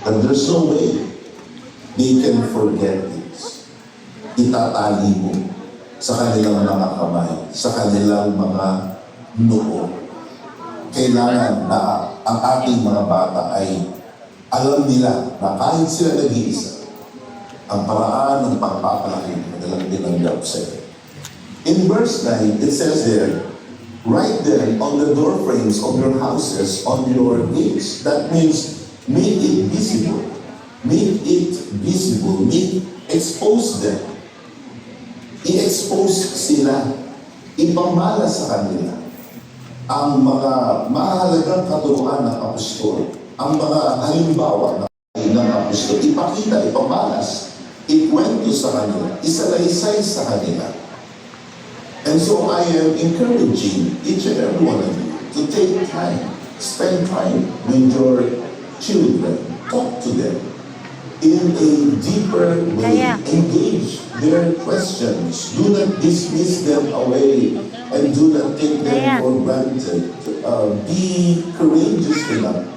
But there's no way they can forget it. Itatali mo sa kanilang mga kamay, sa kanilang mga noo. Kailangan na ang ating mga bata ay alam nila na kahit sila nag-iisa, ang paraan ng pagpapalaki ng kanilang tinanggap sa'yo. In verse 9, it says there, write them on the door frames of your houses, on your gates. That means, make it visible. Make it visible. Expose them. I-expose sila. Ipamala sa kanila ang mga mahalagang katuruan ng apostol, ang mga halimbawa ng apostol. Ipakita, ipamalas, ikwento sa kanila, isalaysay sa kanila. And so I am encouraging each and every one of you to take time, spend time with your children, talk to them in a deeper way, engage their questions, do not dismiss them away, and do not take them for granted. Be courageous enough